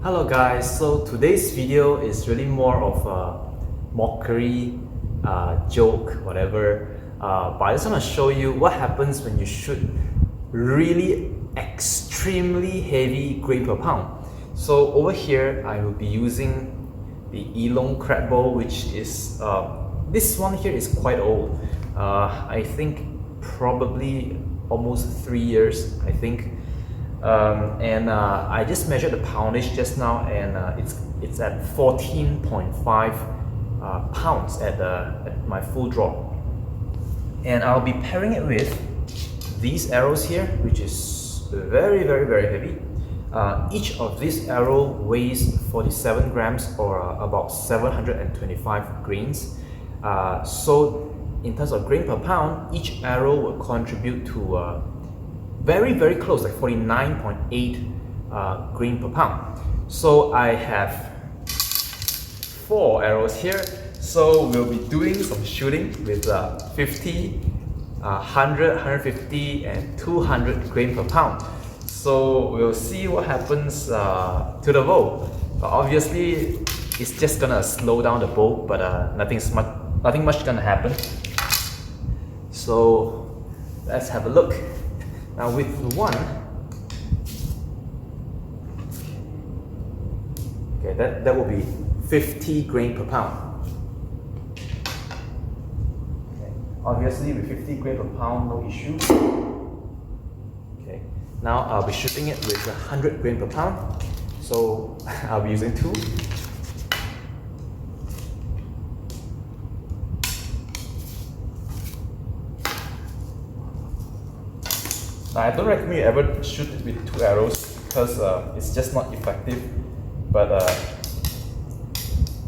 Hello guys, so today's video is really more of a mockery, joke, whatever. But I just want to show you what happens when you shoot really extremely heavy grain per pound. So over here, I will be using the Elong crab bow, which is, this one here is quite old. I think probably almost 3 years, I think. I just measured the poundage just now, and it's at 14.5 pounds at my full draw. And I'll be pairing it with these arrows here, which is very heavy. Each of these arrow weighs 47 grams, or about 725 grains. So in terms of grain per pound, each arrow will contribute to very close, like 49.8 grain per pound. So I have 4 arrows here. So we'll be doing some shooting with 50, 100, 150 and 200 grain per pound. So we'll see what happens to the bow. Obviously, it's just gonna slow down the bow, but nothing much gonna happen. So let's have a look. Now with one, okay, that will be 50 grain per pound. Okay. Obviously with 50 grain per pound, no issue. Okay. Now I'll be shooting it with 100 grain per pound. So I'll be using 2. I don't recommend you ever shoot it with 2 arrows because it's just not effective, but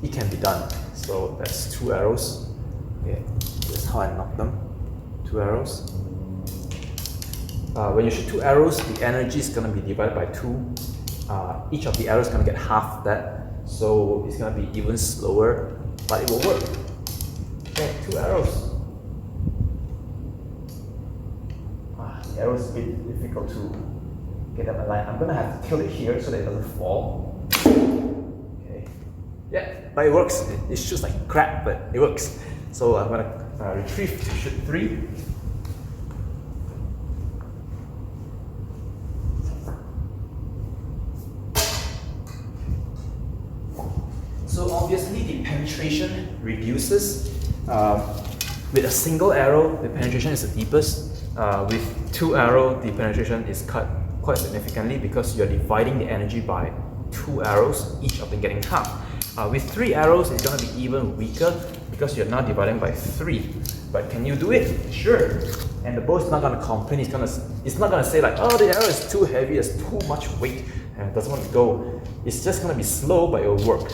it can be done. So that's 2 arrows. Okay, that's how I knock them. 2 arrows. When you shoot 2 arrows, the energy is going to be divided by 2. Each of the arrows is going to get half that, so it's going to be even slower, but it will work. Okay, 2 arrows. The arrow is a bit difficult to get them aligned. I'm gonna have to tilt it here so that it doesn't fall. Okay. Yeah, but it works. It shoots like crap, but it works. So I'm gonna retrieve to shoot 3. So obviously the penetration reduces. With a single arrow, the penetration is the deepest. With 2 arrows, the penetration is cut quite significantly because you're dividing the energy by 2 arrows, each of them getting half. With 3 arrows, it's going to be even weaker because you're now dividing by 3. But can you do it? Sure. And the bow is not going to complain. It's not going to say like, oh, the arrow is too heavy, it's too much weight, and it doesn't want to go. It's just going to be slow, but it will work.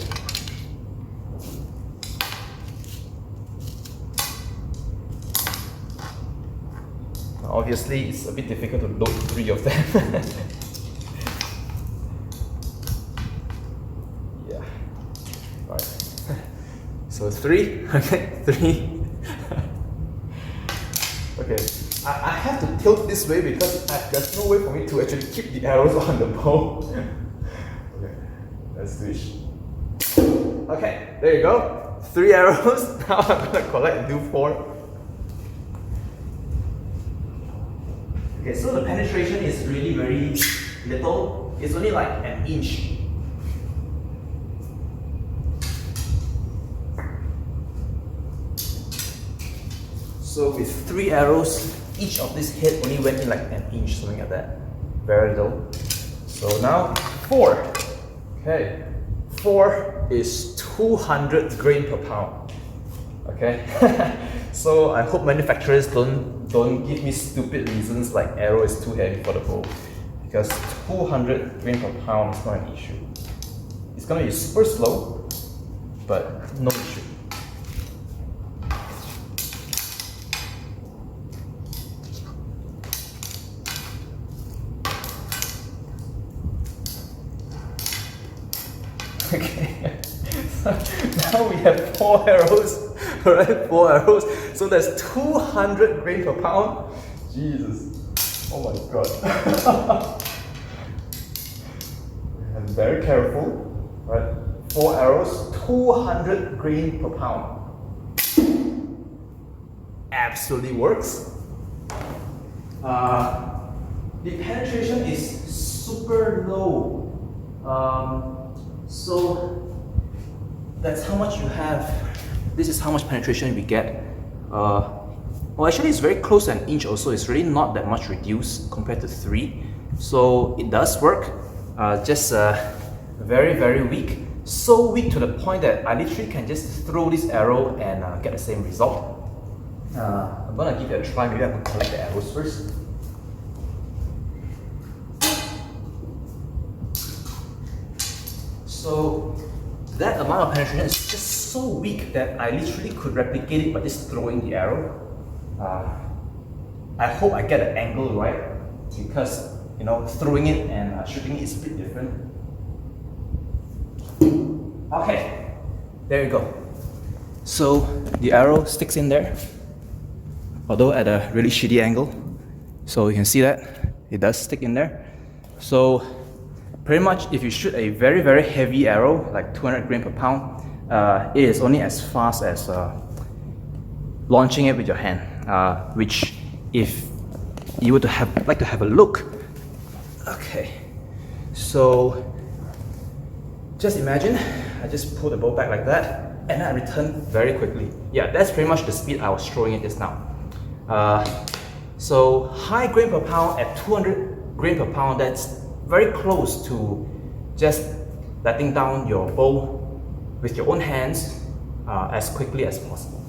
Obviously, it's a bit difficult to load 3 of them. Yeah. Right. So 3. Okay, 3. Okay. I have to tilt this way because there's no way for me to actually keep the arrows on the bow. Okay. Let's switch. Okay, there you go. 3 arrows. Now I'm gonna collect and do 4. Okay, so the penetration is really very little. It's only like an inch. So with 3 arrows, each of this head only went in like an inch, something like that. Very little. So now 4. Okay, 4 is 200 grain per pound. Okay, so I hope manufacturers don't give me stupid reasons like arrow is too heavy for the bow, because 200 grain per pound is not an issue. It's gonna be super slow, but no issue. Okay, so now we have 4 arrows. Alright, 4 arrows. So that's 200 grain per pound. Jesus. Oh my god. And very careful, right? 4 arrows, 200 grain per pound. Absolutely works. The penetration is super low. So that's how much you have. This is how much penetration we get. Well, actually, it's very close to an inch also. It's really not that much reduced compared to 3. So it does work. Just very, very weak. So weak to the point that I literally can just throw this arrow and get the same result. I'm gonna give it a try. Maybe I can collect the arrows first. So that amount of penetration is just so weak that I literally could replicate it by just throwing the arrow. I hope I get the angle right, because throwing it and shooting it is a bit different. Okay, there you go. So the arrow sticks in there, although at a really shitty angle. So you can see that it does stick in there. So pretty much if you shoot a very, very heavy arrow, like 200 grain per pound, it is only as fast as launching it with your hand, which if you were to like to have a look. Okay, so just imagine I just pull the bow back like that and I return very quickly. Yeah, that's pretty much the speed I was throwing it just now. So high grain per pound at 200 grain per pound, that's very close to just letting down your bow with your own hands as quickly as possible.